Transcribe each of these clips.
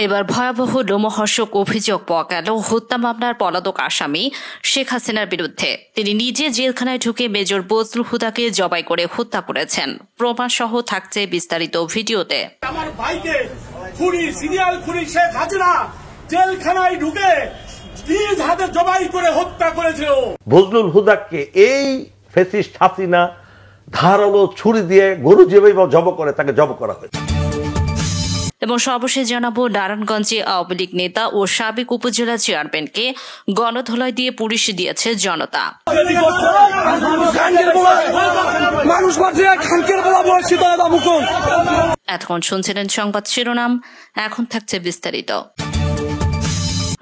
এবার ভয়াবহ লোমহর্ষক অভিযোগ পাওয়া গেল হত্যা মামলার পলাতক আসামি শেখ হাসিনার বিরুদ্ধে। তিনি নিজে জেলখানায় ঢুকে মেজর বজলুল হুদাকে জবাই করে হত্যা করেছেন। প্রমাণ সহ থাকছে বিস্তারিত ভিডিওতে। আমার ভাইকে খুনি, সিরিয়াল খুনি শেখ হাসিনা জেলখানায় ঢুকে নিজ হাতে জবাই করে হত্যা করেছে। বজলুল হুদাকে এই ফ্যাসিস্ট হাসিনা ধারালো ছুরি দিয়ে গরু যেভাবে জব করে তাকে জব করা হয়েছে। এবং সর্বশেষ জানাবো, নারায়ণগঞ্জে আওয়ামী লীগ নেতা ও সাবেক উপজেলা চেয়ারম্যানকে গণধোলাই দিয়ে পুলিশ দিয়েছে জনতা। এতক্ষণ শুনছিলেন সংবাদ শিরোনাম, এখন থাকছে বিস্তারিত।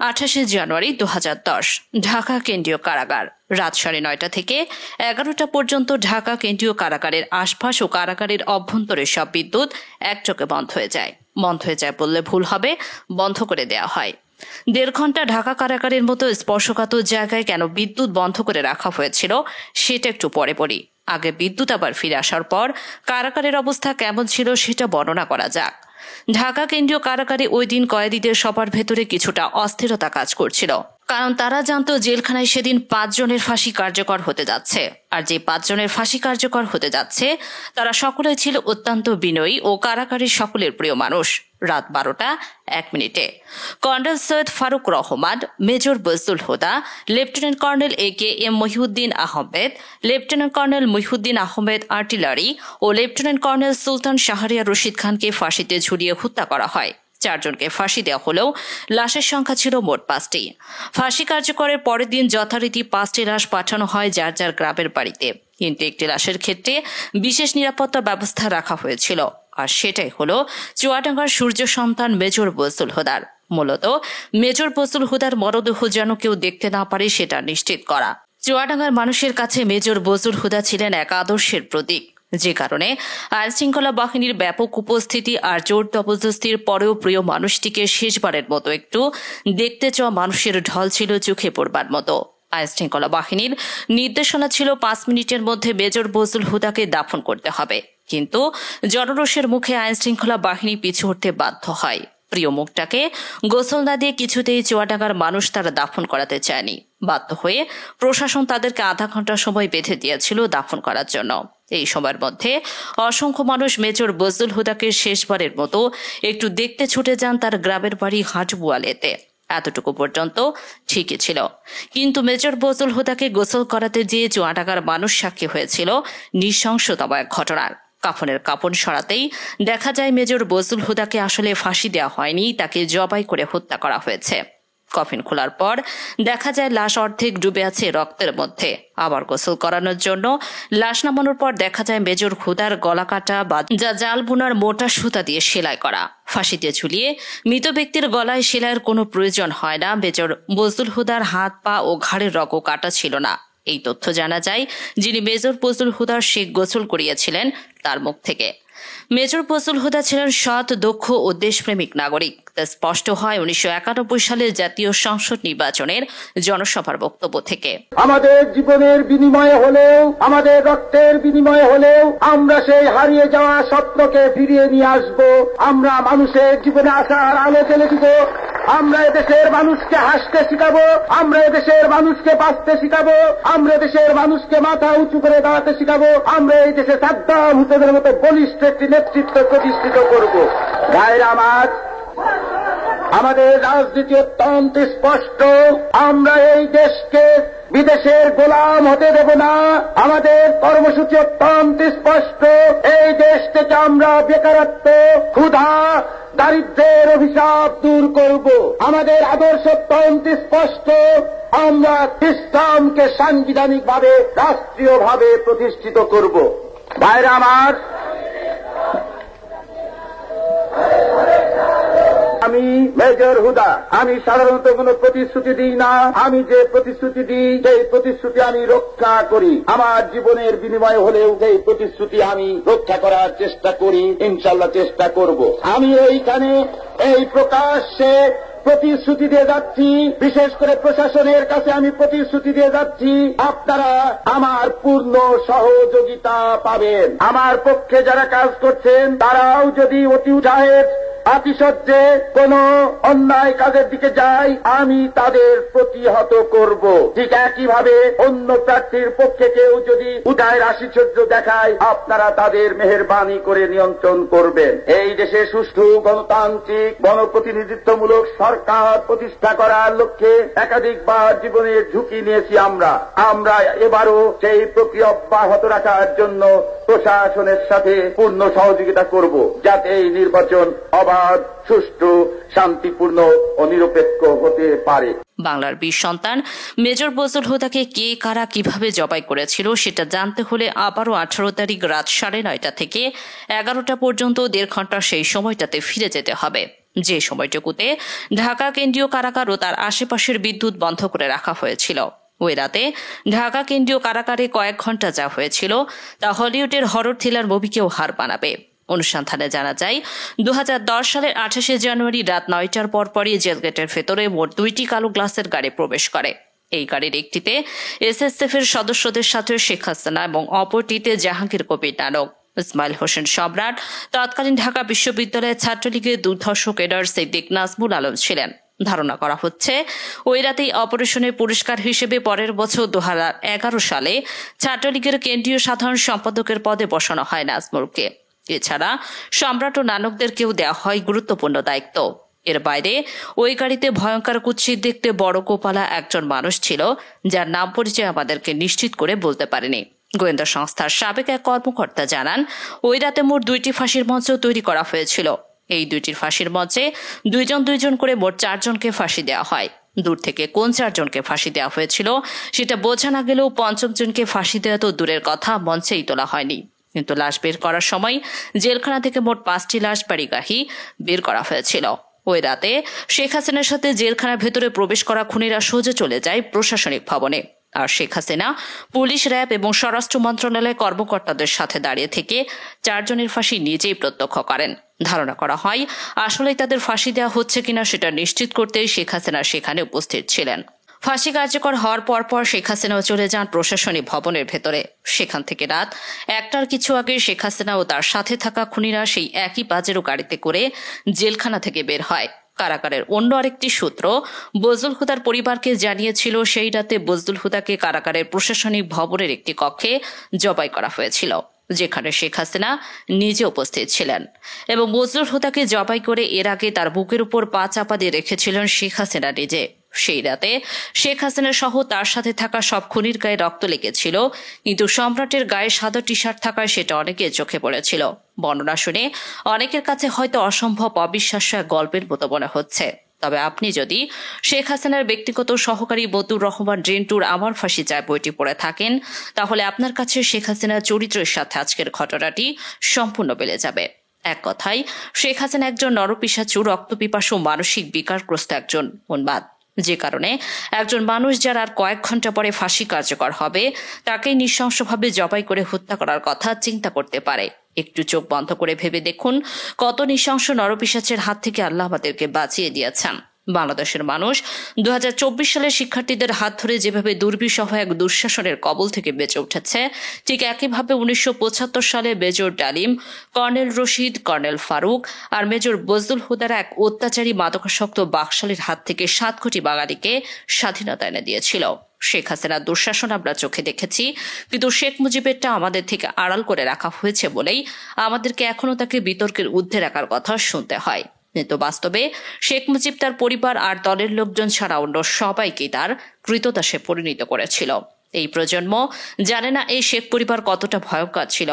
28 জানুয়ারি 2010 ঢাকা কেন্দ্রীয় কারাগার। রাত 9:30 থেকে 11টা পর্যন্ত ঢাকা কেন্দ্রীয় কারাগারের আশপাশ ও কারাগারের অভ্যন্তরের সব বিদ্যুৎ একযোগে বন্ধ হয়ে যায় বললে ভুল হবে, বন্ধ করে দেওয়া হয়। 1.5 ঘন্টা ঢাকা কারাগারের মতো স্পর্শকাতর জায়গায় কেন বিদ্যুৎ বন্ধ করে রাখা হয়েছিল সেটা একটু পরে পড়ি। আগে বিদ্যুৎ আবার ফিরে আসার পর কারাগারের অবস্থা কেমন ছিল সেটা বর্ণনা করা যাক। ঢাকা কেন্দ্রীয় কারাগারে ওই দিন কয়েদিদের সবার ভেতরে কিছুটা অস্থিরতা কাজ করছিল, কারণ তারা জানতো জেলখানায় সেদিন 5 জনের ফাঁসি কার্যকর হতে যাচ্ছে। আর যে 5 জনের ফাঁসি কার্যকর হতে যাচ্ছে তারা সকলেই ছিল অত্যন্ত বিনয়ী ও কারাগারের সকলের প্রিয় মানুষ। রাত 12:01 colonel Syed Farooq Rahman, major Bazlul Huda, lieutenant colonel AKM Mohiuddin Ahmed, lieutenant colonel Mohiuddin Ahmed artillery ও লেফটেন্যান্ট কর্নেল সুলতান শাহরিয়ার রশিদ খানকে ফাঁসিতে ঝুলিয়ে হত্যা করা হয়। 4 জনকে ফাঁসি দেওয়া হলেও লাশের সংখ্যা ছিল মোট 5টি। ফাঁসি কার্যকরের পরের দিন যথারীতি 5টি লাশ পাঠানো হয় যার যার গ্রামের বাড়িতে, কিন্তু একটি লাশের ক্ষেত্রে বিশেষ নিরাপত্তা ব্যবস্থা রাখা হয়েছিল, আর সেটাই হলো চুয়াডাঙ্গার সূর্য সন্তান মেজর বজলুল হুদার। মূলত মেজর বজলুল হুদার মরদেহ যেন কেউ দেখতে না পারে সেটা নিশ্চিত করা। চুয়াডাঙ্গার মানুষের কাছে মেজর বজলুল হুদা ছিলেন এক আদর্শের প্রতীক, যে কারণে আইনশৃঙ্খলা বাহিনীর ব্যাপক উপস্থিতি আর জোর জবরদস্তির পরেও প্রিয় মানুষটিকে শেষবারের মতো একটু দেখতে চাওয়া মানুষের ঢল ছিল চোখে পড়বার মতো। আইনশৃঙ্খলা বাহিনীর নির্দেশনা ছিল 5 মিনিটের মধ্যে মেজর বজলুল হুদাকে দাফন করতে হবে, কিন্তু জনরোষের মুখে আইনশৃঙ্খলা বাহিনী পিছু হটতে বাধ্য হয়। প্রিয় মুখটাকে গোসল না দিয়ে কিছুতেই চুয়াডাঙ্গার মানুষ তারা দাফন করাতে চায়নি। বাধ্য হয়ে প্রশাসন তাদেরকে আধা ঘন্টা সময় বেঁধে দিয়েছিল দাফন করার জন্য। এই সময়ের মধ্যে অসংখ্য মানুষ মেজর বজলুল হুদাকে শেষবারের মতো একটু দেখতে ছুটে যান তার গ্রামের বাড়ি হাটবুয়ালেতে। এতটুকু পর্যন্ত ঠিকই ছিল, কিন্তু মেজর বজলুল হুদাকে গোসল করাতে যেয়ে চুয়াডাঙ্গার মানুষ সাক্ষী হয়েছিল নৃশংসতম এক ঘটনার। কাফনের কাপড় সরাতেই দেখা যায় মেজর বজলুল হুদাকে আসলে ফাঁসি দেওয়া হয়নি, তাকে জবাই করে হত্যা করা হয়েছে। কফিন খোলার পর দেখা যায় লাশ অর্ধেক ডুবে আছে রক্তের মধ্যে। আবার গোসল করানোর জন্য লাশ নামানোর পর দেখা যায় মেজর হুদার গলা কাটা বা জাল বোনার মোটা সুতা দিয়ে সেলাই করা। ফাঁসিতে ঝুলিয়ে মৃত ব্যক্তির গলায় সেলাইয়ের কোনো প্রয়োজন হয় না। মেজর বজলুল হুদার হাত, পা ও ঘাড়ের রগও কাটা ছিল না। এই তথ্য জানা যায় যিনি মেজর বজলুল হুদার শেখ গোসল করিয়েছিলেন তার মুখ থেকে। মেজর বজলুল হুদা ছিলেন সৎ, দক্ষ ও দেশপ্রেমিক নাগরিক। তা স্পষ্ট হয় 1991 সালের জাতীয় সংসদ নির্বাচনের জনসভার বক্তব্য থেকে। আমাদের জীবনের বিনিময়ে হলেও, আমাদের রক্তের বিনিময়ে হলেও আমরা সেই হারিয়ে যাওয়া স্বপ্নকে ফিরিয়ে নিয়ে আসব। আমরা মানুষের জীবনে আসার আলো জ্বেলে দিব। আমরা এদেশের মানুষকে হাসতে শিখাবো, আমরা এদেশের মানুষকে বাঁচতে শিখাবো, আমরা দেশের মানুষকে মাথা উঁচু করে দাঁড়াতে শিখাবো। আমরা এই দেশে সাদ্দাম হুসেনের মতো বলিষ্ঠ একটি নেতৃত্ব প্রতিষ্ঠিত করব। ভাইরা আমার, আমাদের রাজনীতি অত্যন্ত স্পষ্ট। আমরা এই দেশকে বিদেশের গোলাম হতে দেব না। আমাদের কর্মসূচি অত্যন্ত স্পষ্ট। এই দেশ থেকে আমরা বেকারত্ব, ক্ষুধা, দারিদ্র্যের অভিশাপ দূর করব। আমাদের আদর্শ অত্যন্ত স্পষ্ট। আমরা ইসলামকে সাংবিধানিকভাবে, রাষ্ট্রীয়ভাবে প্রতিষ্ঠিত করব। ভাইরা আমার, আমি মেজর হুদা, আমি সাধারণত কোনো প্রতিশ্রুতি দিই না। আমি যে প্রতিশ্রুতি দিই সেই প্রতিশ্রুতি আমি রক্ষা করি। আমার জীবনের বিনিময়ে হলেও সেই প্রতিশ্রুতি আমি রক্ষা করার চেষ্টা করি, ইনশাল্লাহ চেষ্টা করব। আমি এইখানে এই প্রকাশ্যে প্রতিশ্রুতি দিয়ে যাচ্ছি, বিশেষ করে প্রশাসনের কাছে আমি প্রতিশ্রুতি দিয়ে যাচ্ছি, আপনারা আমার পূর্ণ সহযোগিতা পাবেন। আমার পক্ষে যারা কাজ করছেন তারাও যদি অতি উৎসাহের আতিশয্যে কোন অন্যায় কাজের দিকে যায় আমি তাদের প্রতিহত করব। ঠিক একইভাবে অন্য প্রার্থীর পক্ষে কেউ যদি উদয়ের আতিশয্য দেখায় আপনারা তাদের মেহেরবানি করে নিয়ন্ত্রণ করবেন। এই দেশে সুষ্ঠু গণতান্ত্রিক গণপ্রতিনিধিত্বমূলক সরকার প্রতিষ্ঠা করার লক্ষ্যে একাধিকবার জীবনের ঝুঁকি নিয়েছি আমরা এবারও সেই প্রক্রিয়া অব্যাহত রাখার জন্য প্রশাসনের সাথে পূর্ণ সহযোগিতা করব, যাতে এই নির্বাচন অবাধ, সুষ্ঠু, শান্তিপূর্ণ ও নিরপেক্ষ হতে পারে। বাংলার বীর সন্তান মেজর বজলুল হুদাকে কে কারা কিভাবে জবাই করেছিল সেটা জানতে হলে আবারও 18 তারিখ রাত 9:30 থেকে 11টা পর্যন্ত 1.5 ঘন্টা সেই সময়টাতে ফিরে যেতে হবে, যে সময়টুকুতে ঢাকা কেন্দ্রীয় কারাগার ও তার আশেপাশের বিদ্যুৎ বন্ধ করে রাখা হয়েছিল। ওই রাতে ঢাকা কেন্দ্রীয় কারাগারে কয়েক ঘন্টা যা হয়েছিল তা হলিউডের হরর থ্রিলার মুভিকেও হার মানাবে। অনুসন্ধানে জানা যায় 2010 সালের 28শে জানুয়ারি রাত 9টার পরপরই জেলগেটের ভেতরে মোট 2টি কালো গ্লাসের গাড়ি প্রবেশ করে। এই গাড়ির একটিতে এসএসএফ এর সদস্যদের সাথে শেখ হাসিনা এবং অপরটিতে জাহাঙ্গীর কবির নানক, ইসমাইল হোসেন সম্রাট, তৎকালীন ঢাকা বিশ্ববিদ্যালয়ের ছাত্রলীগের দুর্ধর্ষ ক্যাডার সিদ্দিক নাজমুল আলম ছিলেন। ধারণা করা হচ্ছে ওই রাতেই অপারেশনের পুরস্কার হিসেবে পরের বছর 2011 সালে ছাত্রলীগের কেন্দ্রীয় সাধারণ সম্পাদকের পদে বসানো হয় নাজমুলকে। এছাড়া সম্রাট ও নানকদেরকেও দেওয়া হয় গুরুত্বপূর্ণ দায়িত্ব। এর বাইরে ওই গাড়িতে ভয়ঙ্কর কুৎসিত দেখতে বড় কোপালা একজন মানুষ ছিল, যার নাম পরিচয় আমাদেরকে নিশ্চিত করে বলতে পারেনি। গোয়েন্দা সংস্থার সাবেক এক কর্মকর্তা জানান, ওই রাতে মোট 2টি ফাঁসির মঞ্চ তৈরি করা হয়েছিল। এই 2টির ফাঁসির মঞ্চে 2 করে মোট 4 জনকে ফাঁসি দেওয়া হয়। দূর থেকে কোন 4 জনকে ফাঁসি দেওয়া হয়েছিল সেটা বোঝা না গেলেও 5ম জনকে ফাঁসি দেওয়া তো দূরের কথা, মঞ্চেই তোলা হয়নি। কিন্তু লাশ বের করার সময় জেলখানা থেকে মোট 5টি লাশ বাড়িগাহি বের করা হয়েছিল। ওই রাতে শেখ হাসিনার সাথে জেলখানার ভেতরে প্রবেশ করা খুনিরা সোজা চলে যায় প্রশাসনিক ভবনে, আর শেখ হাসিনা পুলিশ, র্যাব এবং স্বরাষ্ট্র মন্ত্রণালয়ের কর্মকর্তাদের সাথে দাঁড়িয়ে থেকে 4 জনের ফাঁসি নিজেই প্রত্যক্ষ করেন। ধারণা করা হয় আসলেই তাদের ফাঁসি দেওয়া হচ্ছে কিনা সেটা নিশ্চিত করতেই শেখ হাসিনা সেখানে উপস্থিত ছিলেন। ফাঁসি কার্যকর হওয়ার পরপর শেখ হাসিনাও চলে যান প্রশাসনিক ভবনের ভেতরে। সেখান থেকে রাত 1টার কিছু আগে শেখ হাসিনা ও তার সাথে থাকা খুনিরা সেই একই পাজেরো গাড়িতে করে জেলখানা থেকে বের হয়। কারাগারের অন্য আরেকটি সূত্র বজলুল হুদার পরিবারকে জানিয়েছিল সেই রাতে বজলুল হুদাকে কারাগারের প্রশাসনিক ভবনের একটি কক্ষে জবাই করা হয়েছিল, যেখানে শেখ হাসিনা নিজে উপস্থিত ছিলেন এবং বজলুল হুদাকে জবাই করে এর আগে তার বুকের উপর পা চাপা দিয়ে রেখেছিলেন শেখ হাসিনা নিজে। সেই রাতে শেখ হাসিনা সহ তার সাথে থাকা সব খুনির গায়ে রক্ত লেগেছিল, কিন্তু সম্রাটের গায়ে সাদা টি শার্ট থাকায় সেটা অনেকের চোখে পড়েছিল। বর্ণনা শুনে অনেকের কাছে হয়তো অসম্ভব অবিশ্বাস্য এক গল্পের মতো মনে হচ্ছে। তবে আপনি যদি শেখ হাসিনার ব্যক্তিগত সহকারী মতিউর রহমান রিন্টুর আমার ফাঁসি চায় বইটি পড়ে থাকেন, তাহলে আপনার কাছে শেখ হাসিনার চরিত্রের সাথে আজকের ঘটনাটি সম্পূর্ণ মিলে যাবে। এক কথায় শেখ হাসিনা একজন নরপিশাচু, রক্তপিপাসু, মানসিক বিকারগ্রস্ত একজন উন্মাদ, যে কারণে একজন মানুষ যার আর কয়েক ঘন্টা পরে ফাঁসি কার্যকর হবে তাকেই নৃশংসভাবে জবাই করে হত্যা করার কথা চিন্তা করতে পারে। একটু চোখ বন্ধ করে ভেবে দেখুন কত নৃশংস নরপিশাচের হাত থেকে আল্লাহ আমাদেরকে বাঁচিয়ে দিয়েছেন। বাংলাদেশের মানুষ 2024 সালের শিক্ষার্থীদের হাত ধরে যেভাবে দুর্বিষহ এক দুঃশাসনের কবল থেকে বেঁচে উঠেছে, ঠিক একইভাবে 1975 সালে মেজর ডালিম, কর্নেল রশিদ, কর্নেল ফারুক আর মেজর বজলুল হুদার এক অত্যাচারী মাদকাসক্ত বাকশালীর হাত থেকে 7 কোটি বাঙালিকে স্বাধীনতা এনে দিয়েছিল। শেখ হাসিনার দুঃশাসন আমরা চোখে দেখেছি, কিন্তু শেখ মুজিবেরটা আমাদের থেকে আড়াল করে রাখা হয়েছে বলেই আমাদেরকে এখনো তাকে বিতর্কের ঊর্ধ্বে রাখার কথা শুনতে হয়। কিন্তু বাস্তবে শেখ মুজিব তার পরিবার আর দলের লোকজন ছাড়া অন্য সবাইকে তার কৃতদাসে পরিণত করেছিল। এই প্রজন্ম জানে না এই শেখ পরিবার কতটা ভয়ঙ্কর ছিল।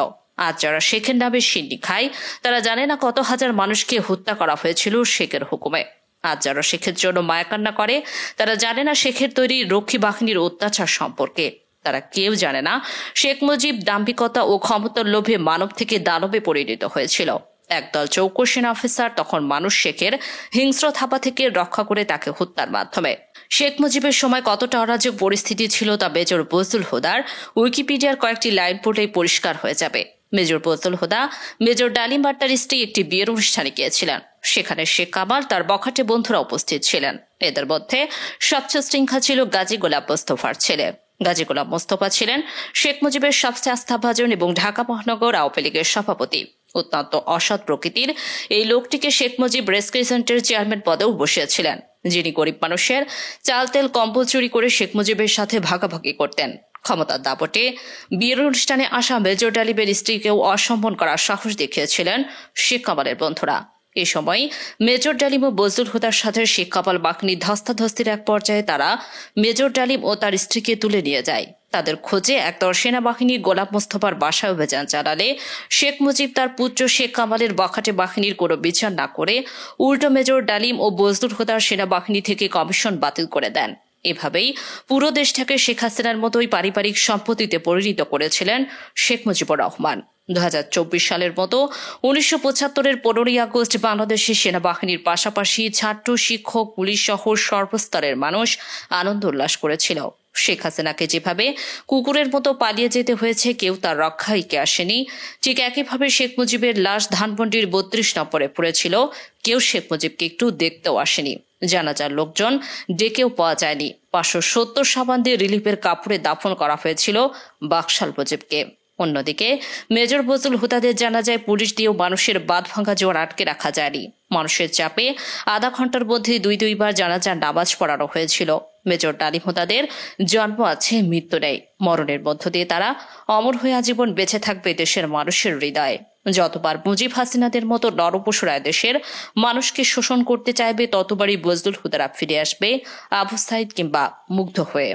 আজ যারা শেখের নামে সিন্নি খায় তারা জানে না কত হাজার মানুষকে হত্যা করা হয়েছিল শেখের হুকুমে। আজ যারা শেখের জন্য মায়াকান্না করে তারা জানে না শেখের তৈরি রক্ষী বাহিনীর অত্যাচার সম্পর্কে। তারা কেউ জানে না শেখ মুজিব দাম্ভিকতা ও ক্ষমতার লোভে মানব থেকে দানবে পরিণত হয়েছিল। একদল চৌকো সেনা অফিসার তখন মানুষ শেখের হিংস্র থাপা থেকে রক্ষা করে তাকে হত্যার মাধ্যমে। শেখ মুজিবের সময় কতটা অরাজক পরিস্থিতি ছিল তা মেজর বজলুল হুদার উইকিপিডিয়ার কয়েকটি লাইন পড়লেই পরিষ্কার হয়ে যাবে। মেজর বজলুল হুদা মেজর ডালিম আর তার স্ত্রী একটি বিয়ের অনুষ্ঠানে গিয়েছিলেন। সেখানে শেখ কামাল তার বখাটে বন্ধুরা উপস্থিত ছিলেন। এদের মধ্যে সবচেয়ে শৃঙ্খলা ছিল গাজী গোলাম মোস্তফার ছেলে। গাজী গোলাম মোস্তফা ছিলেন শেখ মুজিবের সবচেয়ে আস্থাভাজন এবং ঢাকা মহানগর আওয়ামী লীগের সভাপতি। অত্যন্ত অসৎ প্রকৃতির এই লোকটিকে শেখ মুজিব রেস্কিউ সেন্টারের চেয়ারম্যান পদেও বসিয়েছিলেন, যিনি গরিব মানুষের চাল তেল কম্বল চুরি করে শেখ মুজিবের সাথে ভাগাভাগি করতেন। ক্ষমতার দাপটে বিয়ের অনুষ্ঠানে আসা মেজর ডালিমের স্ত্রীকেও অসম্মান করার সাহস দেখিয়েছিলেন শেখ কামালের বন্ধুরা। এ সময় মেজর ডালিম ও বজলুল হুদার সাথে শেখ কামাল বাহিনী ধস্তাধস্তির এক পর্যায়ে তারা মেজর ডালিম ও তার স্ত্রীকে তুলে নিয়ে যায়। তাদের খোঁজে একদল সেনাবাহিনী গোলাম মোস্তফার বাসায় অভিযান চালালে শেখ মুজিব তার পুত্র শেখ কামালের বাখাটে বাহিনীর কোনো বিচার না করে উল্টো মেজর ডালিম ও বজলুল হুদার সেনাবাহিনী থেকে কমিশন বাতিল করে দেন। এভাবেই পুরো দেশটাকে শেখ হাসিনার মতোই পারিবারিক সম্পত্তিতে পরিণত করেছিলেন শেখ মুজিবুর রহমান। 2024 সালের মতো 1975-এর 15ই আগস্ট বাংলাদেশের সেনাবাহিনীর পাশাপাশি ছাত্র, শিক্ষক, পুলিশ সহ সর্বস্তরের মানুষ আনন্দ উল্লাস করেছিল। শেখ হাসিনাকে যেভাবে কুকুরের মতো পালিয়ে যেতে হয়েছে, কেউ তার রক্ষাইকে আসেনি। ঠিক একইভাবে শেখ মুজিবের লাশ ধানমন্ডির 32 নম্বরে পড়েছিল, কেউ শেখ মুজিবকে একটু দেখতেও আসেনি। জানাজার লোকজন ডেকেও পাওয়া যায়নি। 570 সাবান দিয়ে রিলিফের কাপড়ে দাফন করা হয়েছিল বাকশাল মুজিবকে। অন্যদিকে মেজর বজলুল হুদাদের জানাজায় পুলিশ দিয়েও মানুষের বাঁধ ভাঙা জোয়ার আটকে রাখা যায়নি। মানুষের চাপে আধা ঘন্টার মধ্যে দুইবার জানাজার নামাজ পড়ানো হয়েছিল। মেজর ডালিম হুদাদের জন্ম আছে, মৃত্যু নেই। মরণের মধ্য দিয়ে তারা অমর হয়ে আজীবন বেঁচে থাকবে দেশের মানুষের হৃদয়ে। যতবার মুজিব হাসিনাদের মতো নরপশুরা দেশের মানুষকে শোষণ করতে চাইবে, ততবারই বজলুল হুদারা ফিরে আসবে আবু সাইদ কিংবা মুগ্ধ হয়ে।